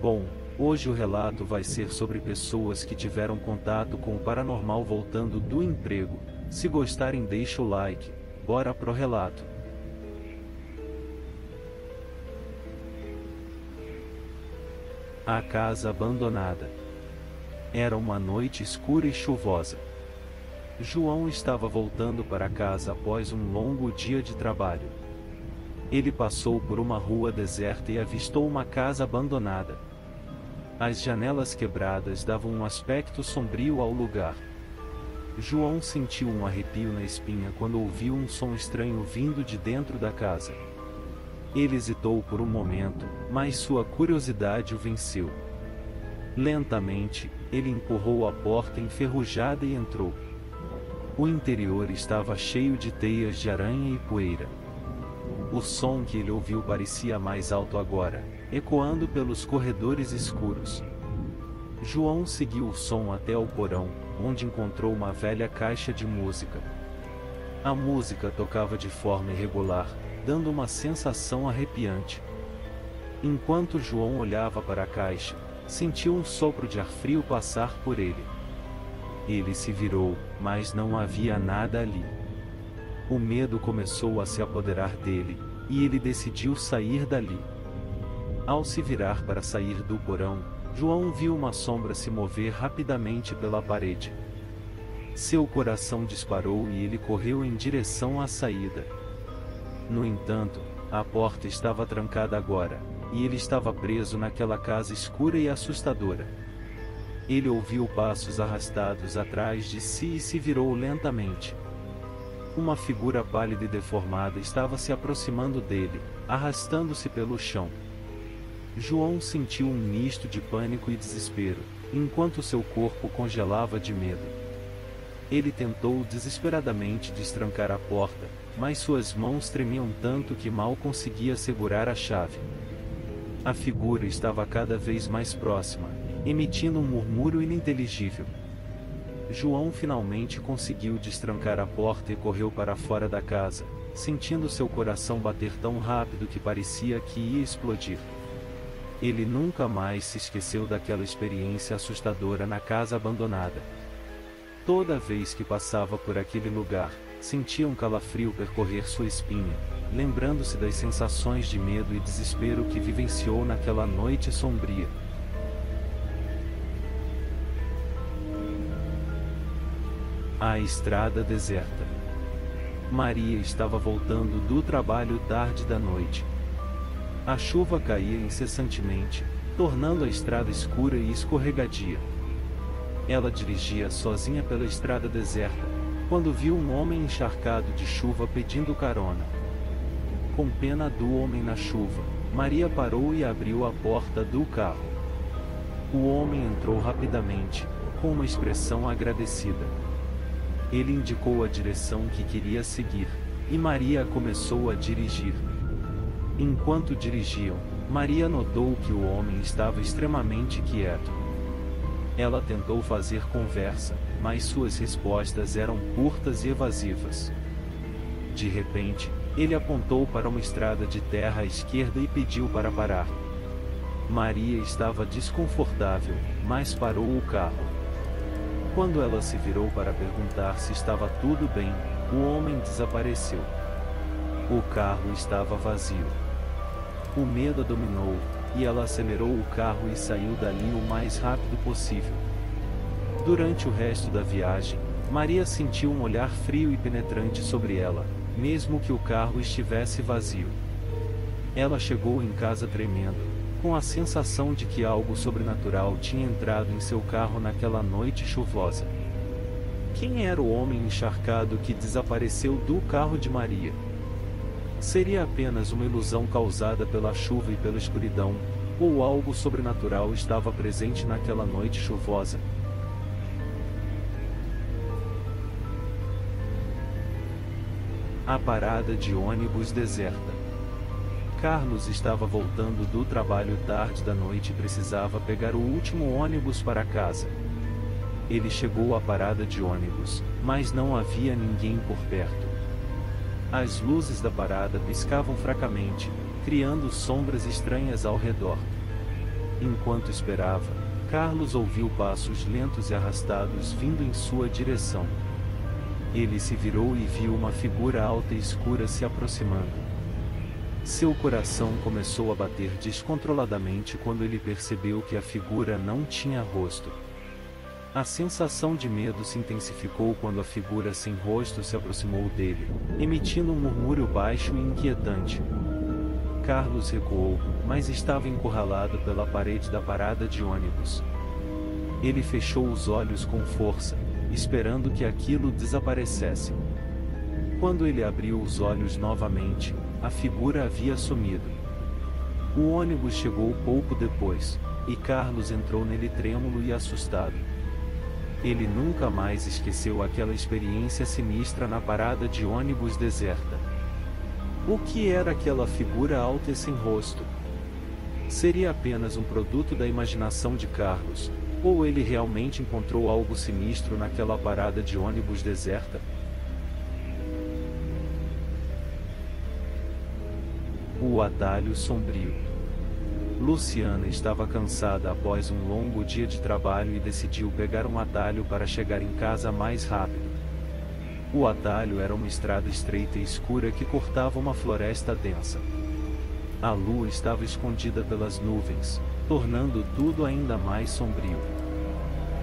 Bom, hoje o relato vai ser sobre pessoas que tiveram contato com o paranormal voltando do emprego. Se gostarem, deixa o like. Bora pro relato. A casa abandonada. Era uma noite escura e chuvosa. João estava voltando para casa após um longo dia de trabalho. Ele passou por uma rua deserta e avistou uma casa abandonada. As janelas quebradas davam um aspecto sombrio ao lugar. João sentiu um arrepio na espinha quando ouviu um som estranho vindo de dentro da casa. Ele hesitou por um momento, mas sua curiosidade o venceu. Lentamente, ele empurrou a porta enferrujada e entrou. O interior estava cheio de teias de aranha e poeira. O som que ele ouviu parecia mais alto agora, ecoando pelos corredores escuros. João seguiu o som até o porão, onde encontrou uma velha caixa de música. A música tocava de forma irregular, dando uma sensação arrepiante. Enquanto João olhava para a caixa, sentiu um sopro de ar frio passar por ele. Ele se virou, mas não havia nada ali. O medo começou a se apoderar dele, e ele decidiu sair dali. Ao se virar para sair do porão, João viu uma sombra se mover rapidamente pela parede. Seu coração disparou e ele correu em direção à saída. No entanto, a porta estava trancada agora, e ele estava preso naquela casa escura e assustadora. Ele ouviu passos arrastados atrás de si e se virou lentamente. Uma figura pálida e deformada estava se aproximando dele, arrastando-se pelo chão. João sentiu um misto de pânico e desespero, enquanto seu corpo congelava de medo. Ele tentou desesperadamente destrancar a porta, mas suas mãos tremiam tanto que mal conseguia segurar a chave. A figura estava cada vez mais próxima, emitindo um murmúrio ininteligível. João finalmente conseguiu destrancar a porta e correu para fora da casa, sentindo seu coração bater tão rápido que parecia que ia explodir. Ele nunca mais se esqueceu daquela experiência assustadora na casa abandonada. Toda vez que passava por aquele lugar, sentia um calafrio percorrer sua espinha, lembrando-se das sensações de medo e desespero que vivenciou naquela noite sombria. A estrada deserta. Maria estava voltando do trabalho tarde da noite. A chuva caía incessantemente, tornando a estrada escura e escorregadia. Ela dirigia sozinha pela estrada deserta, quando viu um homem encharcado de chuva pedindo carona. Com pena do homem na chuva, Maria parou e abriu a porta do carro. O homem entrou rapidamente, com uma expressão agradecida. Ele indicou a direção que queria seguir, e Maria começou a dirigir. Enquanto dirigiam, Maria notou que o homem estava extremamente quieto. Ela tentou fazer conversa, mas suas respostas eram curtas e evasivas. De repente, ele apontou para uma estrada de terra à esquerda e pediu para parar. Maria estava desconfortável, mas parou o carro. Quando ela se virou para perguntar se estava tudo bem, o homem desapareceu. O carro estava vazio. O medo a dominou, e ela acelerou o carro e saiu dali o mais rápido possível. Durante o resto da viagem, Maria sentiu um olhar frio e penetrante sobre ela, mesmo que o carro estivesse vazio. Ela chegou em casa tremendo, com a sensação de que algo sobrenatural tinha entrado em seu carro naquela noite chuvosa. Quem era o homem encharcado que desapareceu do carro de Maria? Seria apenas uma ilusão causada pela chuva e pela escuridão, ou algo sobrenatural estava presente naquela noite chuvosa? A parada de ônibus deserta. Carlos estava voltando do trabalho tarde da noite e precisava pegar o último ônibus para casa. Ele chegou à parada de ônibus, mas não havia ninguém por perto. As luzes da parada piscavam fracamente, criando sombras estranhas ao redor. Enquanto esperava, Carlos ouviu passos lentos e arrastados vindo em sua direção. Ele se virou e viu uma figura alta e escura se aproximando. Seu coração começou a bater descontroladamente quando ele percebeu que a figura não tinha rosto. A sensação de medo se intensificou quando a figura sem rosto se aproximou dele, emitindo um murmúrio baixo e inquietante. Carlos recuou, mas estava encurralado pela parede da parada de ônibus. Ele fechou os olhos com força, esperando que aquilo desaparecesse. Quando ele abriu os olhos novamente, a figura havia sumido. O ônibus chegou pouco depois, e Carlos entrou nele trêmulo e assustado. Ele nunca mais esqueceu aquela experiência sinistra na parada de ônibus deserta. O que era aquela figura alta e sem rosto? Seria apenas um produto da imaginação de Carlos, ou ele realmente encontrou algo sinistro naquela parada de ônibus deserta? O atalho sombrio. Luciana estava cansada após um longo dia de trabalho e decidiu pegar um atalho para chegar em casa mais rápido. O atalho era uma estrada estreita e escura que cortava uma floresta densa. A lua estava escondida pelas nuvens, tornando tudo ainda mais sombrio.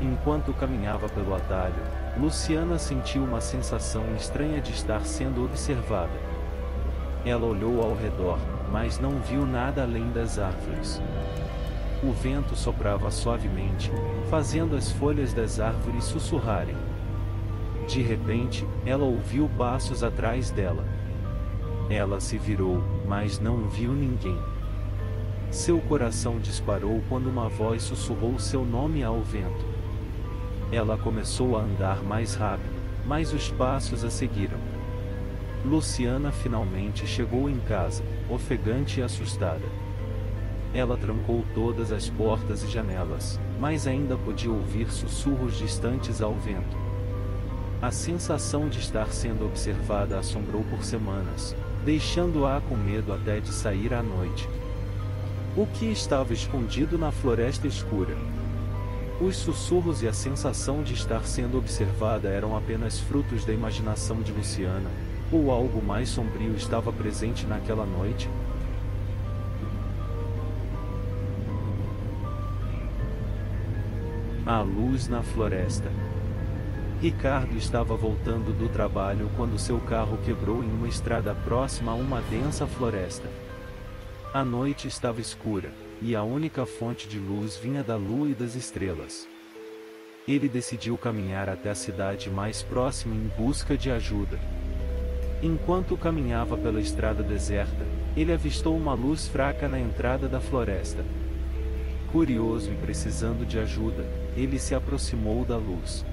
Enquanto caminhava pelo atalho, Luciana sentiu uma sensação estranha de estar sendo observada. Ela olhou ao redor, mas não viu nada além das árvores. O vento soprava suavemente, fazendo as folhas das árvores sussurrarem. De repente, ela ouviu passos atrás dela. Ela se virou, mas não viu ninguém. Seu coração disparou quando uma voz sussurrou seu nome ao vento. Ela começou a andar mais rápido, mas os passos a seguiram. Luciana finalmente chegou em casa, ofegante e assustada. Ela trancou todas as portas e janelas, mas ainda podia ouvir sussurros distantes ao vento. A sensação de estar sendo observada a assombrou por semanas, deixando-a com medo até de sair à noite. O que estava escondido na floresta escura? Os sussurros e a sensação de estar sendo observada eram apenas frutos da imaginação de Luciana, ou algo mais sombrio estava presente naquela noite? A luz na floresta. Ricardo estava voltando do trabalho quando seu carro quebrou em uma estrada próxima a uma densa floresta. A noite estava escura, e a única fonte de luz vinha da lua e das estrelas. Ele decidiu caminhar até a cidade mais próxima em busca de ajuda. Enquanto caminhava pela estrada deserta, ele avistou uma luz fraca na entrada da floresta. Curioso e precisando de ajuda, ele se aproximou da luz.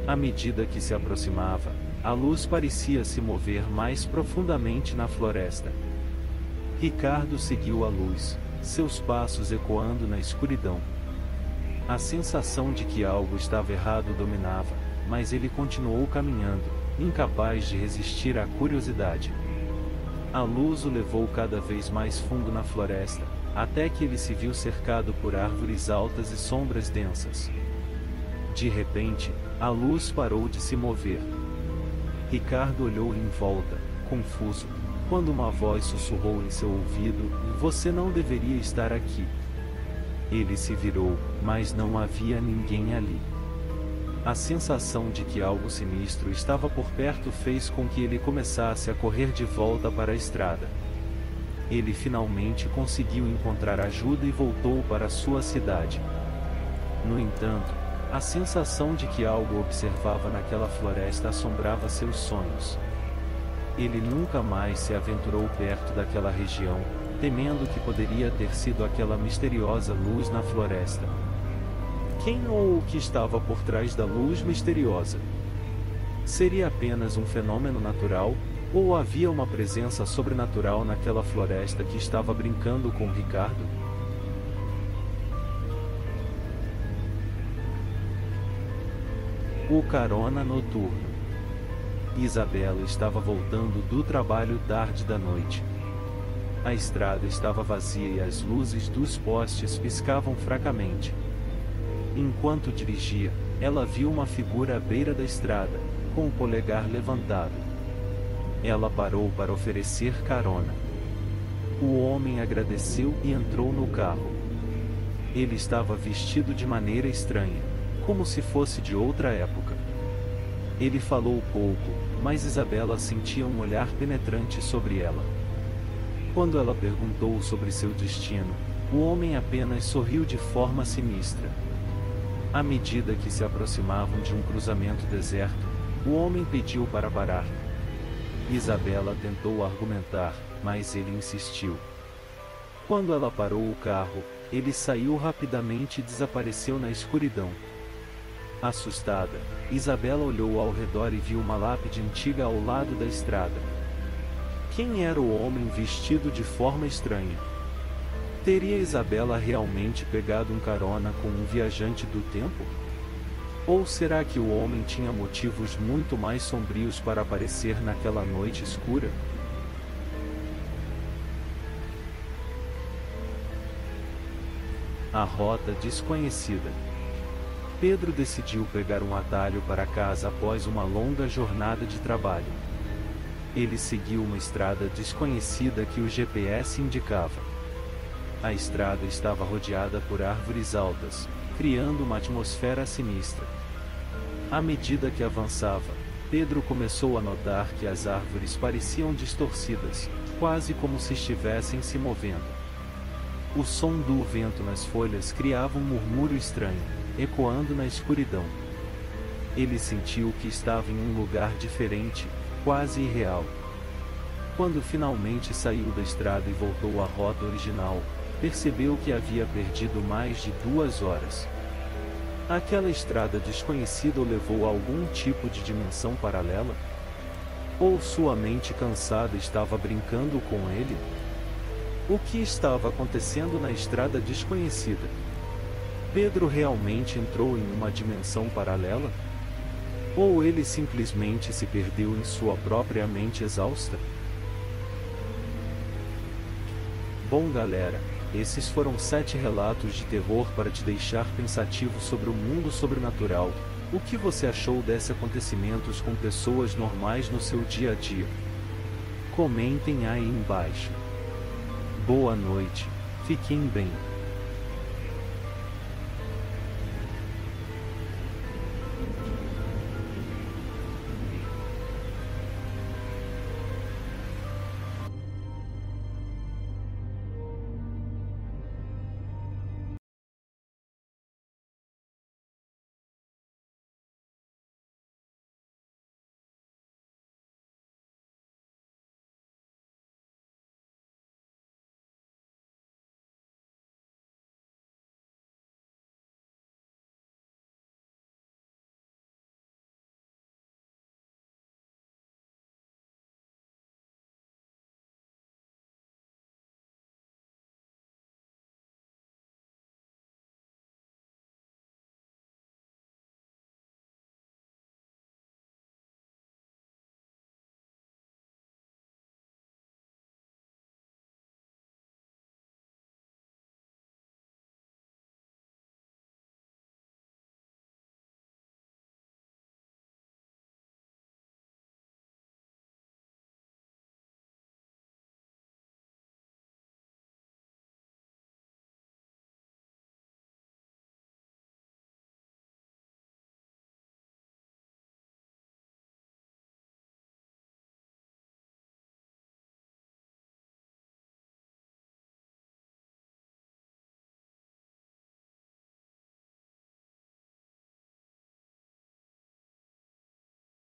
À medida que se aproximava, a luz parecia se mover mais profundamente na floresta. Ricardo seguiu a luz, seus passos ecoando na escuridão. A sensação de que algo estava errado dominava, mas ele continuou caminhando, incapaz de resistir à curiosidade. A luz o levou cada vez mais fundo na floresta, até que ele se viu cercado por árvores altas e sombras densas. De repente, a luz parou de se mover. Ricardo olhou em volta, confuso, quando uma voz sussurrou em seu ouvido: "Você não deveria estar aqui." Ele se virou, mas não havia ninguém ali. A sensação de que algo sinistro estava por perto fez com que ele começasse a correr de volta para a estrada. Ele finalmente conseguiu encontrar ajuda e voltou para sua cidade. No entanto, a sensação de que algo observava naquela floresta assombrava seus sonhos. Ele nunca mais se aventurou perto daquela região, temendo que poderia ter sido aquela misteriosa luz na floresta. Quem ou o que estava por trás da luz misteriosa? Seria apenas um fenômeno natural, ou havia uma presença sobrenatural naquela floresta que estava brincando com Ricardo? O carona noturno. Isabela estava voltando do trabalho tarde da noite. A estrada estava vazia e as luzes dos postes piscavam fracamente. Enquanto dirigia, ela viu uma figura à beira da estrada, com o polegar levantado. Ela parou para oferecer carona. O homem agradeceu e entrou no carro. Ele estava vestido de maneira estranha, como se fosse de outra época. Ele falou pouco, mas Isabela sentia um olhar penetrante sobre ela. Quando ela perguntou sobre seu destino, o homem apenas sorriu de forma sinistra. À medida que se aproximavam de um cruzamento deserto, o homem pediu para parar. Isabela tentou argumentar, mas ele insistiu. Quando ela parou o carro, ele saiu rapidamente e desapareceu na escuridão. Assustada, Isabela olhou ao redor e viu uma lápide antiga ao lado da estrada. Quem era o homem vestido de forma estranha? Teria Isabela realmente pegado um carona com um viajante do tempo? Ou será que o homem tinha motivos muito mais sombrios para aparecer naquela noite escura? A rota desconhecida. Pedro decidiu pegar um atalho para casa após uma longa jornada de trabalho. Ele seguiu uma estrada desconhecida que o GPS indicava. A estrada estava rodeada por árvores altas, criando uma atmosfera sinistra. À medida que avançava, Pedro começou a notar que as árvores pareciam distorcidas, quase como se estivessem se movendo. O som do vento nas folhas criava um murmúrio estranho, ecoando na escuridão. Ele sentiu que estava em um lugar diferente, quase irreal. Quando finalmente saiu da estrada e voltou à rota original, percebeu que havia perdido mais de 2 horas. Aquela estrada desconhecida o levou a algum tipo de dimensão paralela? Ou sua mente cansada estava brincando com ele? O que estava acontecendo na estrada desconhecida? Pedro realmente entrou em uma dimensão paralela? Ou ele simplesmente se perdeu em sua própria mente exausta? Bom galera, esses foram 7 relatos de terror para te deixar pensativo sobre o mundo sobrenatural. O que você achou desses acontecimentos com pessoas normais no seu dia a dia? Comentem aí embaixo. Boa noite, fiquem bem.